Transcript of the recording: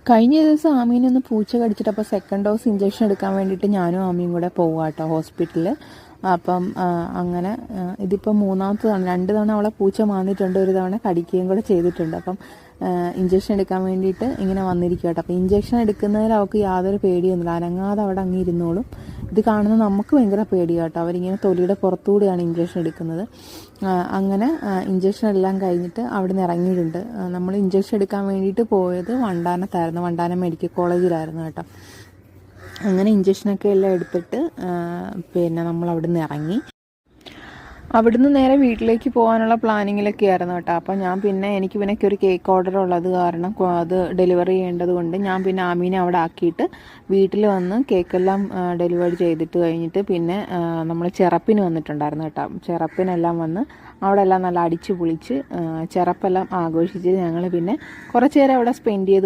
കഴിഞ്ഞ ദിവസം ആമീനൊന്ന് പൂച്ച കടിച്ചിട്ട് അപ്പോൾ സെക്കൻഡ് ഡോസ് ഇഞ്ചക്ഷൻ എടുക്കാൻ വേണ്ടിയിട്ട് ഞാനും ആമിയും കൂടെ പോവുക കേട്ടോ ഹോസ്പിറ്റലിൽ. അപ്പം അങ്ങനെ ഇതിപ്പോൾ മൂന്നാമത്തെ തവണ, 2 തവണ അവളെ പൂച്ച മാന്നിട്ടുണ്ട്, ഒരു തവണ കടിക്കുകയും കൂടെ ചെയ്തിട്ടുണ്ട്. അപ്പം ഇഞ്ചക്ഷൻ എടുക്കാൻ വേണ്ടിയിട്ട് ഇങ്ങനെ വന്നിരിക്കുക കേട്ടോ. അപ്പോൾ ഇഞ്ചക്ഷൻ എടുക്കുന്നതിൽ അവൾക്ക് യാതൊരു പേടിയൊന്നുമില്ല, അനങ്ങാതെ അവിടെ അങ്ങ് ഇരുന്നോളും. ഇത് കാണുന്ന നമുക്ക് ഭയങ്കര പേടിയാണ് കേട്ടോ. അവരിങ്ങനെ തൊലിയുടെ പുറത്തുകൂടിയാണ് ഇഞ്ചക്ഷൻ എടുക്കുന്നത്. അങ്ങനെ ഇഞ്ചക്ഷൻ എല്ലാം കഴിഞ്ഞിട്ട് അവിടെ നിന്ന് ഇറങ്ങിയിട്ടുണ്ട്. നമ്മൾ ഇഞ്ചക്ഷൻ എടുക്കാൻ വേണ്ടിയിട്ട് പോയത് വണ്ടാനത്തായിരുന്നു, വണ്ടാനം മെഡിക്കൽ കോളേജിലായിരുന്നു കേട്ടോ. അങ്ങനെ ഇഞ്ചക്ഷനൊക്കെ എല്ലാം എടുത്തിട്ട് പിന്നെ നമ്മൾ അവിടെ നിന്ന് ഇറങ്ങി. അവിടുന്ന് നേരെ വീട്ടിലേക്ക് പോകാനുള്ള പ്ലാനിങ്ങിലൊക്കെ ആയിരുന്നു കേട്ടോ. അപ്പം ഞാൻ എനിക്ക് ഒരു കേക്ക് ഓർഡർ ഉള്ളത് കാരണം അത് ഡെലിവറി ചെയ്യേണ്ടത് കൊണ്ട് ഞാൻ പിന്നെ ആമീനെ അവിടെ ആക്കിയിട്ട് വീട്ടിൽ വന്ന് കേക്കെല്ലാം ഡെലിവറി ചെയ്തിട്ട് കഴിഞ്ഞിട്ട് പിന്നെ നമ്മൾ ചെറപ്പിന് വന്നിട്ടുണ്ടായിരുന്നു കേട്ടോ. ചെറപ്പിനെല്ലാം വന്ന് അവിടെ എല്ലാം നല്ല അടിച്ച് പൊളിച്ച് ചെറപ്പെല്ലാം ആഘോഷിച്ച് ഞങ്ങൾ പിന്നെ കുറച്ച് നേരം അവിടെ സ്പെൻഡ് ചെയ്ത്